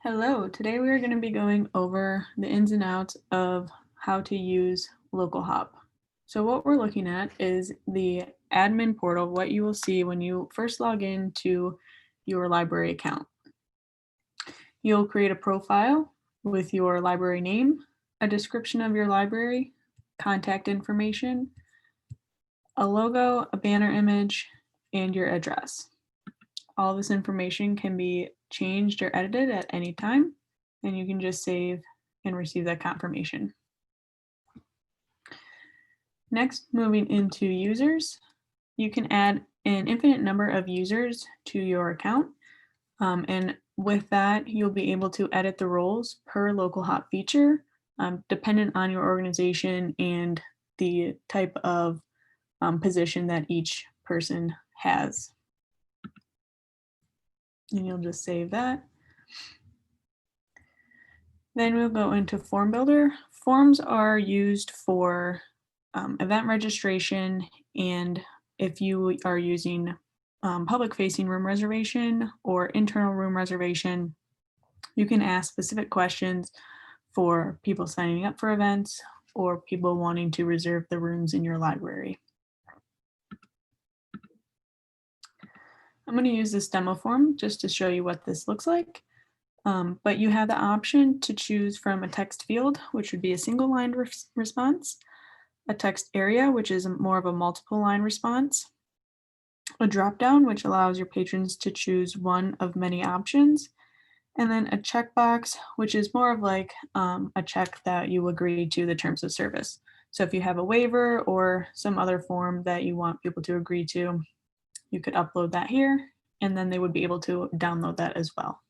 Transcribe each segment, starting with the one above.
Hello, today we are going to be going over the ins and outs of how to use LocalHop. So what we're looking at is the admin portal, what you will see when you first log into your library account. You'll create a profile with your library name, a description of your library, contact information, a logo, a banner image, and your address. All this information can be changed or edited at any time, and you can just save and receive that confirmation. Next, moving into users, you can add an infinite number of users to your account. And with that, you'll be able to edit the roles per LocalHop feature, dependent on your organization and the type of position that each person has. And you'll just save that. Then we'll go into Form Builder. Forms are used for event registration, and if you are using public-facing room reservation or internal room reservation, you can ask specific questions for people signing up for events or people wanting to reserve the rooms in your library. I'm going to use this demo form just to show you what this looks like. But you have the option to choose from a text field, which would be a single line response, a text area, which is more of a multiple line response, a dropdown, which allows your patrons to choose one of many options, and then a checkbox, which is more of like a check that you agree to the terms of service. So if you have a waiver or some other form that you want people to agree to, you could upload that here, and then they would be able to download that as well.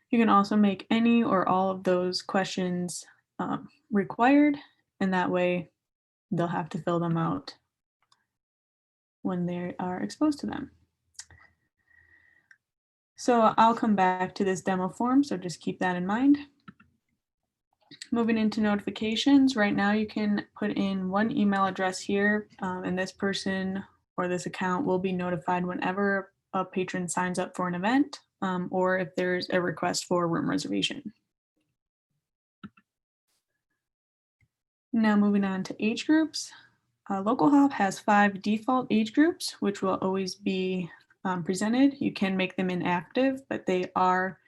You can also make any or all of those questions required, and that way they'll have to fill them out when they are exposed to them. So I'll come back to this demo form, so just keep that in mind. Moving into notifications, right now you can put in one email address here, and this person or this account will be notified whenever a patron signs up for an event, or if there's a request for a room reservation. Now moving on to age groups. LocalHop has 5 default age groups, which will always be presented. You can make them inactive, but they are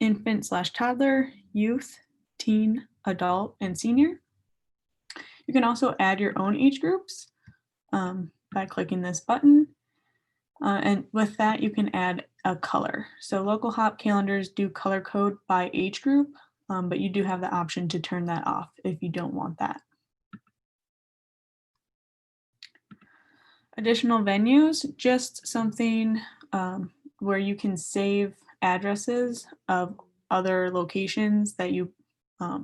infant/toddler, youth, teen, adult, and senior. You can also add your own age groups by clicking this button. And with that, you can add a color. So LocalHop calendars do color code by age group, but you do have the option to turn that off if you don't want that. Additional venues, just something where you can save addresses of other locations that you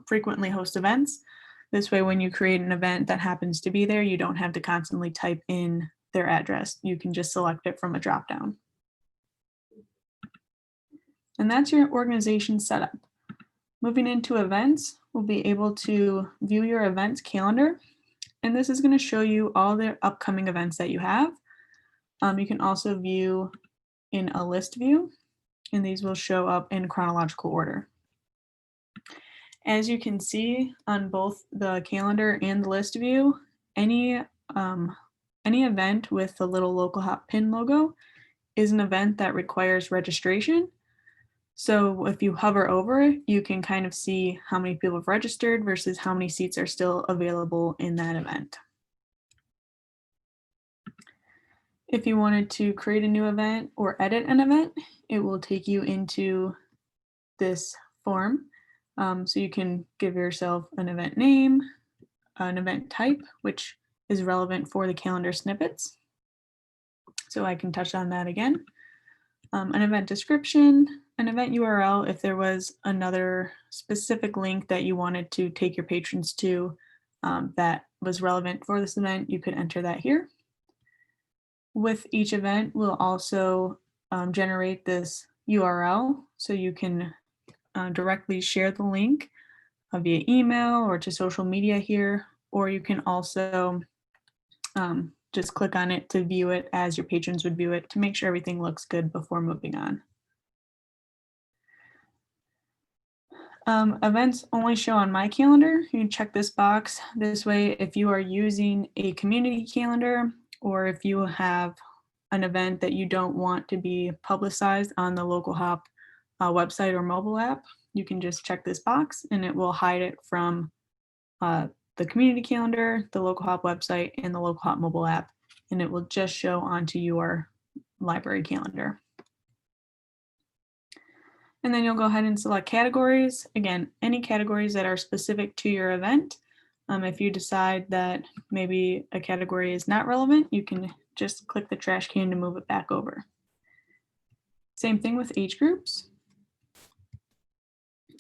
frequently host events. This way, when you create an event that happens to be there, you don't have to constantly type in their address. You can just select it from a dropdown. And that's your organization setup. Moving into events, we'll be able to view your events calendar. And this is going to show you all the upcoming events that you have. You can also view in a list view, and these will show up in chronological order. As you can see on both the calendar and the list view, any event with the little LocalHop pin logo is an event that requires registration. So if you hover over it, you can kind of see how many people have registered versus how many seats are still available in that event. If you wanted to create a new event or edit an event, it will take you into this form. So you can give yourself an event name, an event type, which is relevant for the calendar snippets. So I can touch on that again. An event description, an event URL, if there was another specific link that you wanted to take your patrons to that was relevant for this event, you could enter that here. With each event, we'll also generate this URL so you can directly share the link via email or to social media here, or you can also just click on it to view it as your patrons would view it to make sure everything looks good before moving on. Events only show on my calendar. You can check this box. This way, if you are using a community calendar or if you have an event that you don't want to be publicized on the LocalHop website or mobile app, you can just check this box and it will hide it from the community calendar, the LocalHop website, and the LocalHop mobile app, and it will just show onto your library calendar. And then you'll go ahead and select categories. Again, any categories that are specific to your event. If you decide that maybe a category is not relevant, you can just click the trash can to move it back over. Same thing with age groups.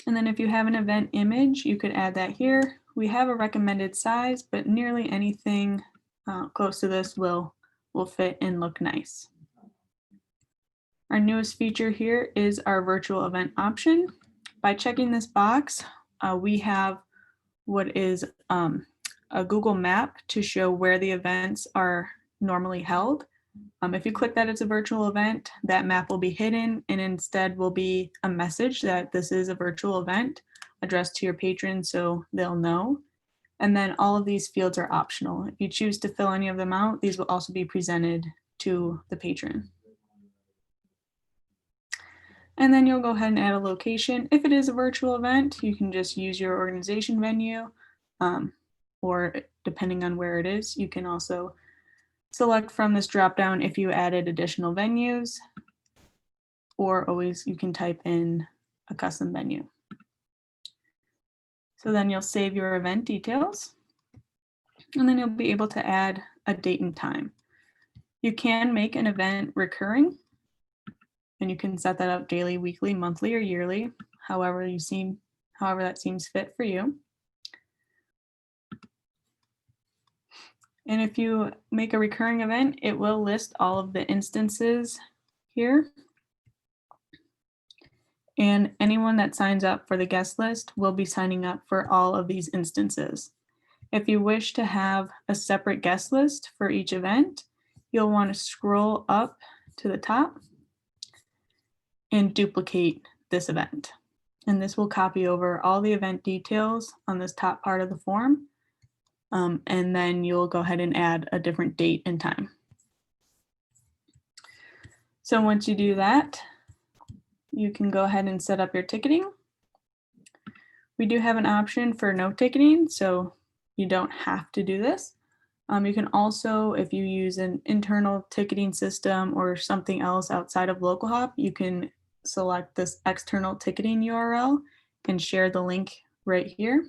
And then if you have an event image, you could add that here. We have a recommended size, but nearly anything close to this will fit and look nice. Our newest feature here is our virtual event option. By checking this box, we have what is a Google map to show where the events are normally held. If you click that it's a virtual event, that map will be hidden and instead will be a message that this is a virtual event addressed to your patrons so they'll know. And then all of these fields are optional. If you choose to fill any of them out, these will also be presented to the patron. And then you'll go ahead and add a location. If it is a virtual event, you can just use your organization venue, or depending on where it is, you can also select from this dropdown if you added additional venues, or always you can type in a custom venue. So then you'll save your event details, and then you'll be able to add a date and time. You can make an event recurring, and you can set that up daily, weekly, monthly, or yearly, however that seems fit for you. And if you make a recurring event, it will list all of the instances here. And anyone that signs up for the guest list will be signing up for all of these instances. If you wish to have a separate guest list for each event, you'll want to scroll up to the top and duplicate this event. And this will copy over all the event details on this top part of the form. And then you'll go ahead and add a different date and time. So once you do that, you can go ahead and set up your ticketing. We do have an option for no ticketing, so you don't have to do this. You can also, if you use an internal ticketing system or something else outside of LocalHop, you can select this external ticketing URL and share the link right here.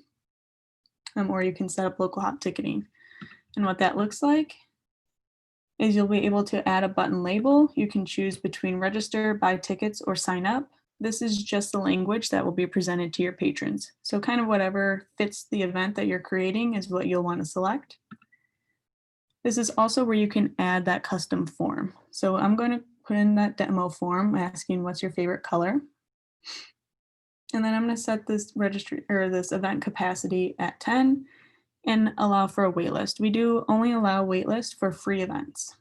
Or you can set up LocalHop ticketing. And what that looks like is you'll be able to add a button label. You can choose between register, buy tickets, or sign up. This is just the language that will be presented to your patrons. So kind of whatever fits the event that you're creating is what you'll want to select. This is also where you can add that custom form. So I'm going to put in that demo form asking what's your favorite color. And then I'm going to set this registry or this event capacity at 10 and allow for a waitlist. We do only allow waitlist for free events.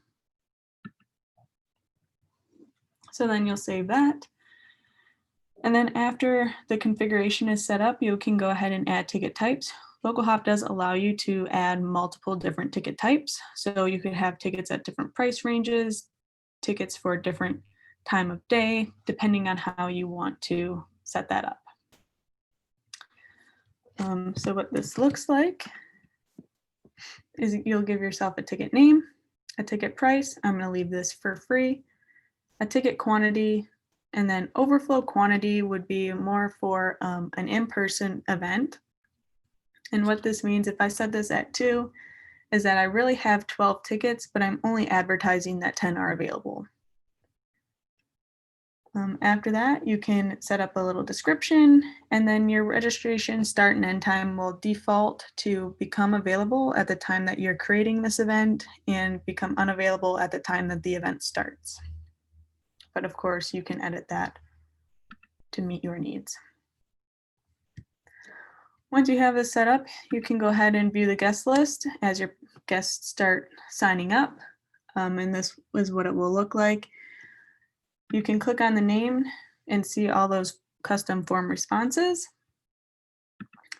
So then you'll save that. And then after the configuration is set up, you can go ahead and add ticket types. LocalHop does allow you to add multiple different ticket types. So you could have tickets at different price ranges, tickets for a different time of day, depending on how you want to set that up. So what this looks like is you'll give yourself a ticket name, a ticket price. I'm going to leave this for free, a ticket quantity, and then overflow quantity would be more for an in-person event. And what this means, if I set this at 2, is that I really have 12 tickets, but I'm only advertising that 10 are available. After that, you can set up a little description, and then your registration start and end time will default to become available at the time that you're creating this event and become unavailable at the time that the event starts. But of course, you can edit that to meet your needs. Once you have this set up, you can go ahead and view the guest list as your guests start signing up. And this is what it will look like. You can click on the name and see all those custom form responses.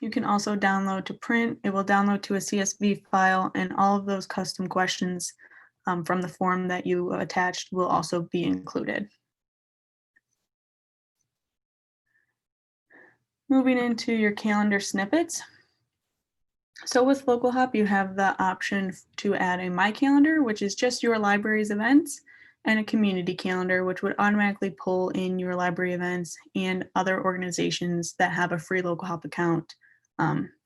You can also download to print. It will download to a CSV file, and all of those custom questions from the form that you attached will also be included. Moving into your calendar snippets. So with LocalHop, you have the option to add a My Calendar, which is just your library's events, and a community calendar, which would automatically pull in your library events and other organizations that have a free LocalHop account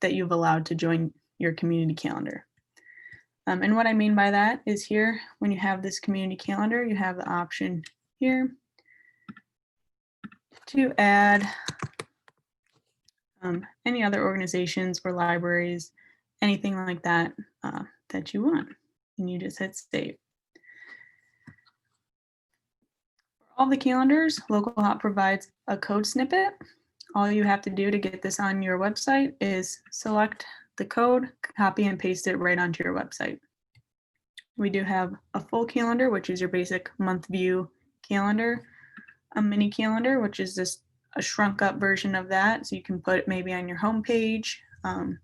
that you've allowed to join your community calendar. And what I mean by that is here, when you have this community calendar, you have the option here to add any other organizations or libraries, anything like that that you want. And you just hit save. For all the calendars, LocalHop provides a code snippet. All you have to do to get this on your website is select the code, copy and paste it right onto your website. We do have a full calendar, which is your basic month view calendar, a mini calendar, which is just a shrunk up version of that. So you can put it maybe on your home page. And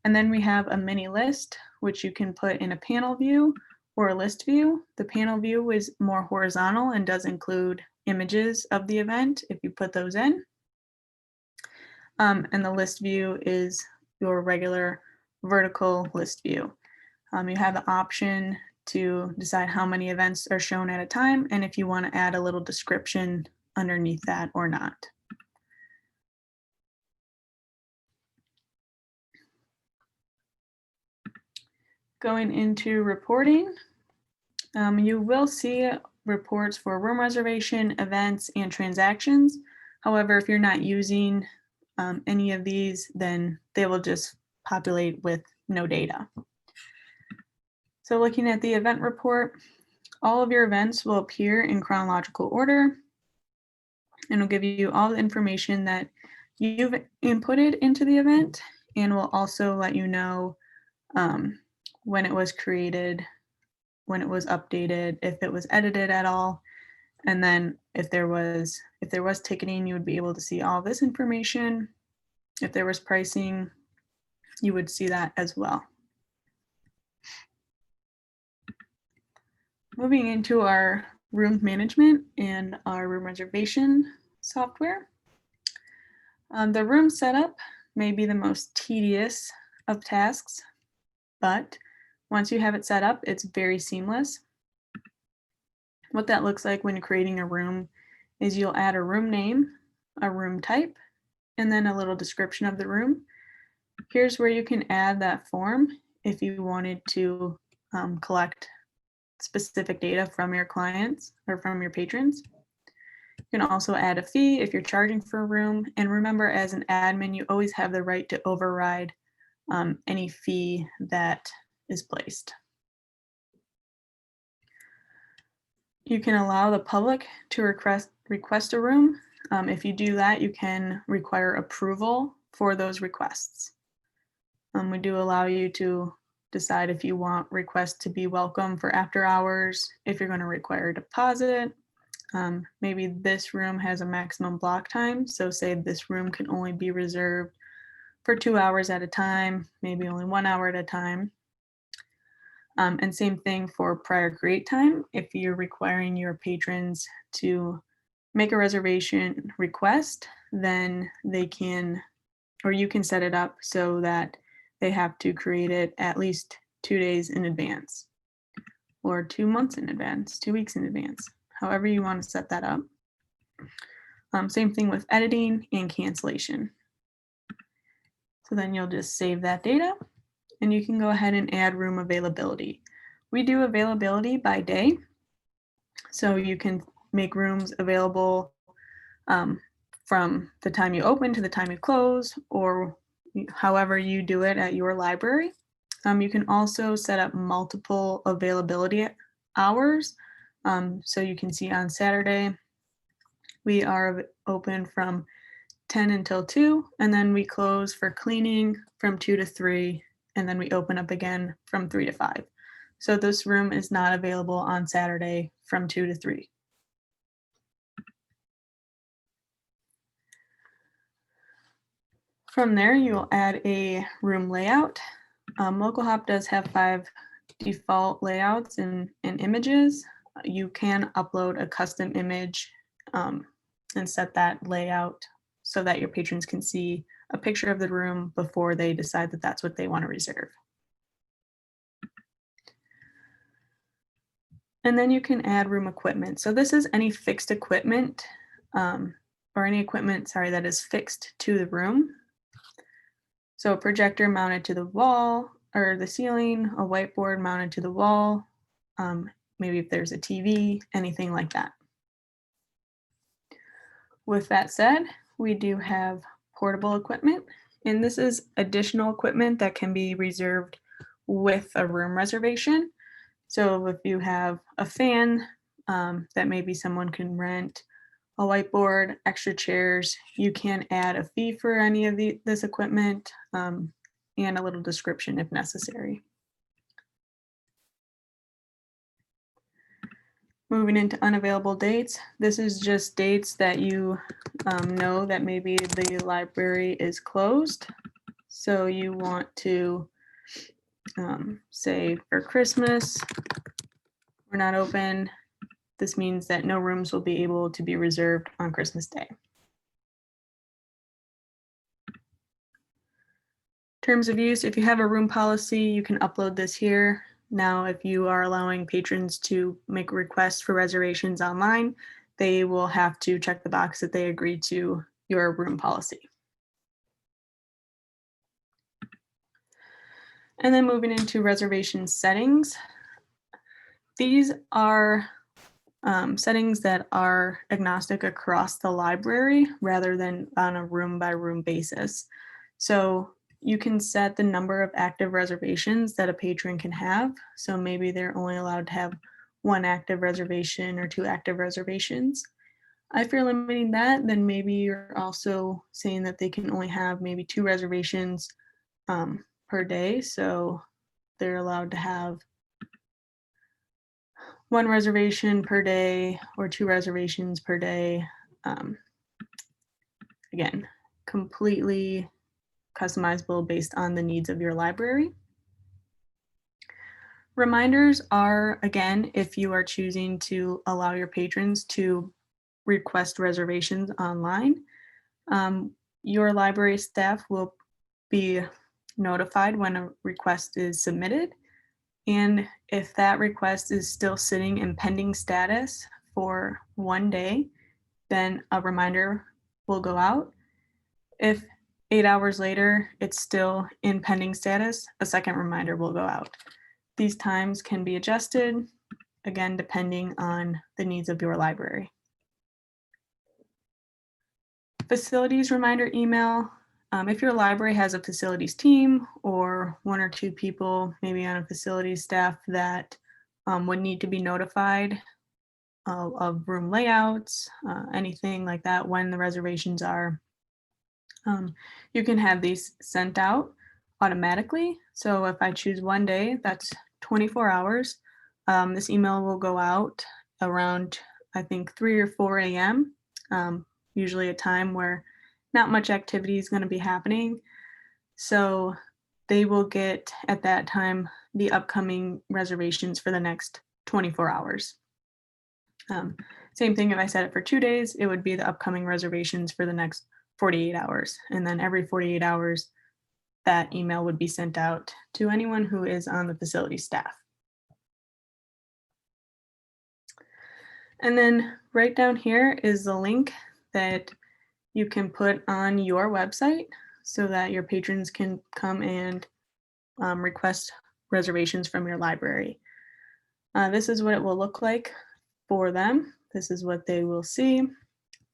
then we have a mini list, which you can put in a panel view or a list view. The panel view is more horizontal and does include images of the event if you put those in. And the list view is your regular vertical list view. You have the option to decide how many events are shown at a time and if you want to add a little description underneath that or not. Going into reporting, you will see reports for room reservation, events, and transactions. However, if you're not using any of these, then they will just populate with no data. So looking at the event report, all of your events will appear in chronological order and will give you all the information that you've inputted into the event, and will also let you know when it was created, when it was updated, if it was edited at all, and then if there was ticketing, you would be able to see all this information. If there was pricing, you would see that as well. Moving into our room management and our room reservation software. The room setup may be the most tedious of tasks, but once you have it set up, it's very seamless. What that looks like when you're creating a room is you'll add a room name, a room type, and then a little description of the room. Here's where you can add that form if you wanted to collect specific data from your clients or from your patrons. You can also add a fee if you're charging for a room. And remember, as an admin, you always have the right to override any fee that is placed. You can allow the public to request a room. If you do that, you can require approval for those requests. We do allow you to decide if you want requests to be welcome for after hours, if you're going to require a deposit. Maybe this room has a maximum block time. So say this room can only be reserved for 2 hours at a time, maybe only 1 hour at a time. And same thing for prior create time. If you're requiring your patrons to make a reservation request, then they can, or you can set it up so that they have to create it at least 2 days in advance, or 2 months in advance, 2 weeks in advance, however you want to set that up. Same thing with editing and cancellation. So then you'll just save that data and you can go ahead and add room availability. We do availability by day. So you can make rooms available from the time you open to the time you close, or however you do it at your library. You can also set up multiple availability hours. So you can see on Saturday, we are open from 10 until 2, and then we close for cleaning from 2 to 3, and then we open up again from 3 to 5. So this room is not available on Saturday from 2 to 3. From there, you'll add a room layout. LocalHop does have 5 default layouts and images. You can upload a custom image and set that layout so that your patrons can see a picture of the room before they decide that that's what they want to reserve. And then you can add room equipment. So this is any fixed equipment or any equipment, sorry, that is fixed to the room. So a projector mounted to the wall or the ceiling, a whiteboard mounted to the wall, maybe if there's a TV, anything like that. With that said, we do have portable equipment, and this is additional equipment that can be reserved with a room reservation. So if you have a fan that maybe someone can rent, a whiteboard, extra chairs, you can add a fee for any of this equipment and a little description if necessary. Moving into unavailable dates, this is just dates that you know that maybe the library is closed. So you want to say for Christmas, we're not open. This means that no rooms will be able to be reserved on Christmas Day. Terms of use, if you have a room policy, you can upload this here. Now, if you are allowing patrons to make requests for reservations online, they will have to check the box that they agree to your room policy. And then moving into reservation settings. These are settings that are agnostic across the library rather than on a room by room basis. So you can set the number of active reservations that a patron can have. So maybe they're only allowed to have 1 active reservation or 2 active reservations. If you're limiting that, then maybe you're also saying that they can only have maybe 2 reservations per day. So they're allowed to have 1 reservation per day or 2 reservations per day. Again, completely customizable based on the needs of your library. Reminders are, again, if you are choosing to allow your patrons to request reservations online, your library staff will be notified when a request is submitted. And if that request is still sitting in pending status for 1 day, then a reminder will go out. If 8 hours later it's still in pending status, a second reminder will go out. These times can be adjusted, again, depending on the needs of your library. Facilities reminder email. If your library has a facilities team or 1 or 2 people, maybe on a facilities staff that would need to be notified of room layouts, anything like that, when the reservations are, you can have these sent out automatically. So if I choose 1 day, that's 24 hours. This email will go out around, I think, 3 or 4 a.m., usually a time where not much activity is going to be happening. So they will get at that time the upcoming reservations for the next 24 hours. Same thing if I set it for 2 days, it would be the upcoming reservations for the next 48 hours. And then every 48 hours, that email would be sent out to anyone who is on the facility staff. And then right down here is the link that you can put on your website so that your patrons can come and request reservations from your library. This is what it will look like for them. This is what they will see.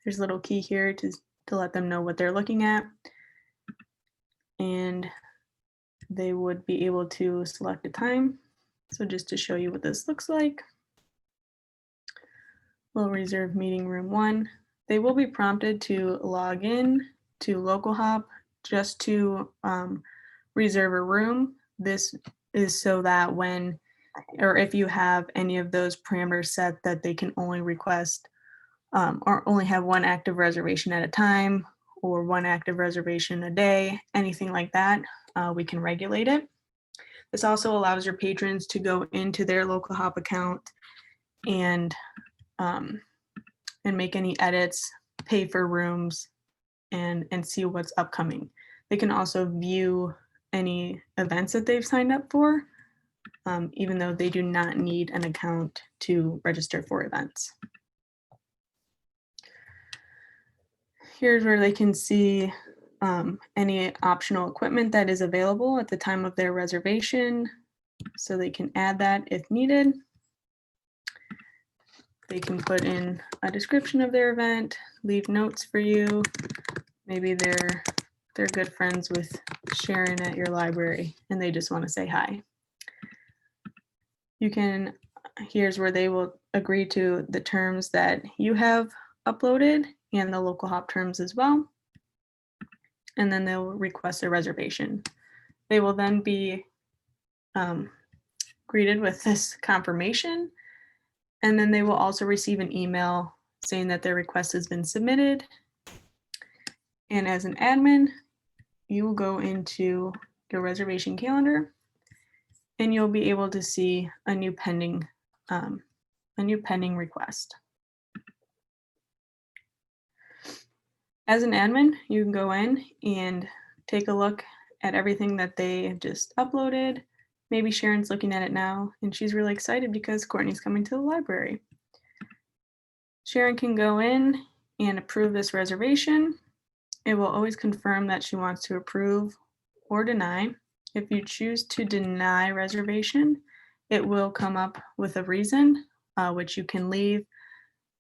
There's a little key here to let them know what they're looking at. And they would be able to select a time. So just to show you what this looks like, we'll reserve meeting room 1. They will be prompted to log in to LocalHop just to reserve a room. This is so that when, or if you have any of those parameters set that they can only request or only have 1 active reservation at a time, or 1 active reservation a day, anything like that, we can regulate it. This also allows your patrons to go into their LocalHop account and make any edits, pay for rooms, and see what's upcoming. They can also view any events that they've signed up for, even though they do not need an account to register for events. Here's where they can see any optional equipment that is available at the time of their reservation, so they can add that if needed. They can put in a description of their event, leave notes for you. Maybe they're good friends with Sharon at your library and they just want to say hi. Here's where they will agree to the terms that you have uploaded and the LocalHop terms as well. And then they'll request a reservation. They will then be greeted with this confirmation, and then they will also receive an email saying that their request has been submitted. And as an admin, you will go into your reservation calendar and you'll be able to see a new pending request. As an admin, you can go in and take a look at everything that they just uploaded. Maybe Sharon's looking at it now and she's really excited because Courtney's coming to the library. Sharon can go in and approve this reservation. It will always confirm that she wants to approve or deny. If you choose to deny reservation, it will come up with a reason, which you can leave,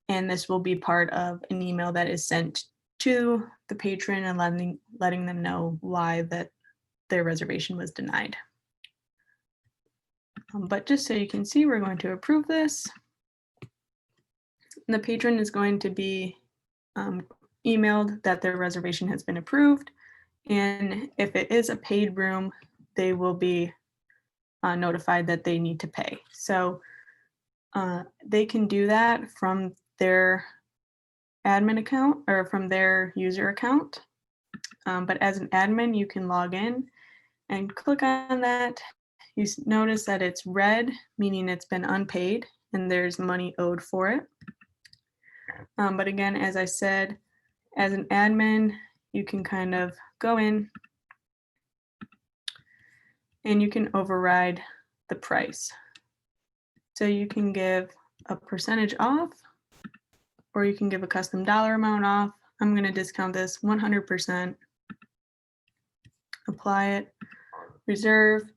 and this will be part of an email that is sent to the patron and letting them know why that their reservation was denied. But just so you can see, we're going to approve this. And the patron is going to be emailed that their reservation has been approved. And if it is a paid room, they will be notified that they need to pay. So they can do that from their admin account or from their user account. But as an admin, you can log in and click on that. You notice that it's red, meaning it's been unpaid and there's money owed for it. But again, as I said, as an admin, you can kind of go in and you can override the price. So you can give a percentage off, or you can give a custom dollar amount off. I'm going to discount this 100%, apply it, reserve.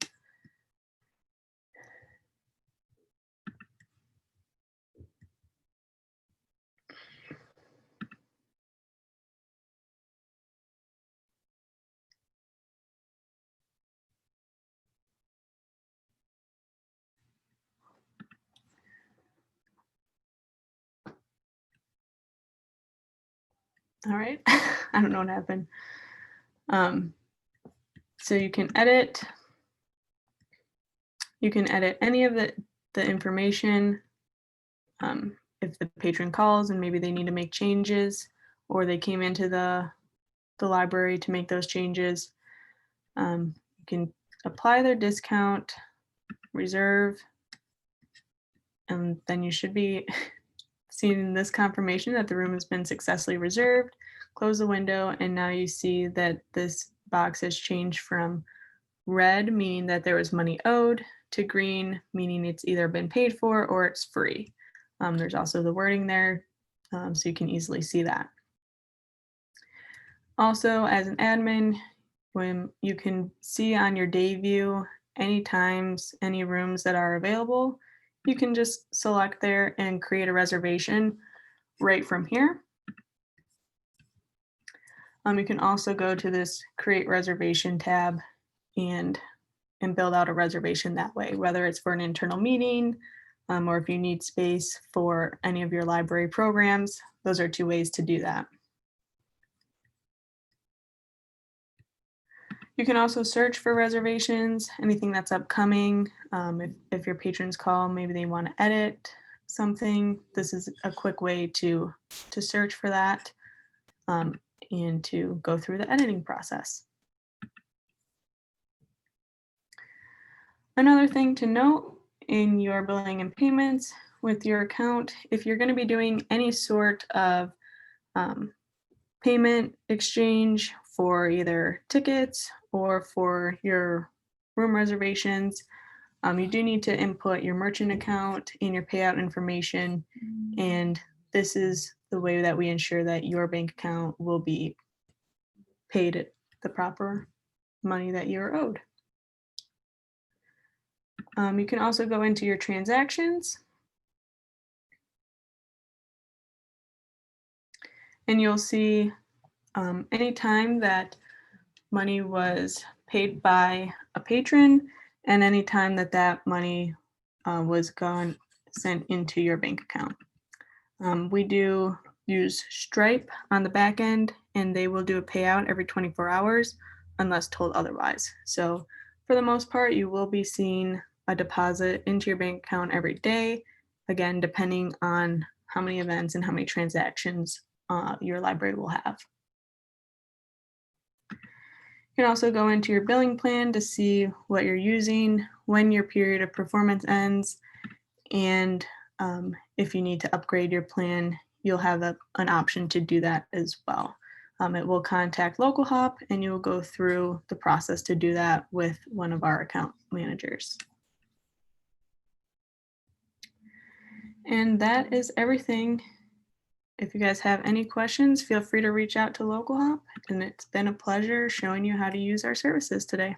All right, I don't know what happened. So you can edit. You can edit any of the information. If the patron calls and maybe they need to make changes, or they came into the library to make those changes, you can apply their discount, reserve, and then you should be seeing this confirmation that the room has been successfully reserved. Close the window, and now you see that this box has changed from red, meaning that there was money owed, to green, meaning it's either been paid for or it's free. There's also the wording there, so you can easily see that. Also, as an admin, when you can see on your day view any times, any rooms that are available, you can just select there and create a reservation right from here. You can also go to this Create Reservation tab and build out a reservation that way, whether it's for an internal meeting or if you need space for any of your library programs. Those are two ways to do that. You can also search for reservations, anything that's upcoming. If your patrons call, maybe they want to edit something, this is a quick way to search for that. and to go through the editing process. Another thing to note in your billing and payments with your account, if you're going to be doing any sort of um, payment exchange for either tickets or for your room reservations, you do need to input your merchant account and your payout information. And this is the way that we ensure that your bank account will be paid the proper money that you're owed. You can also go into your transactions and you'll see any time that money was paid by a patron and any time that that money was sent into your bank account. We do use Stripe on the back end, and they will do a payout every 24 hours unless told otherwise. So for the most part, you will be seeing a deposit into your bank account every day, again, depending on how many events and how many transactions your library will have. You can also go into your billing plan to see what you're using, when your period of performance ends, and if you need to upgrade your plan, you'll have an option to do that as well. It will contact LocalHop and you will go through the process to do that with one of our account managers. And that is everything. If you guys have any questions, feel free to reach out to LocalHop, and it's been a pleasure showing you how to use our services today.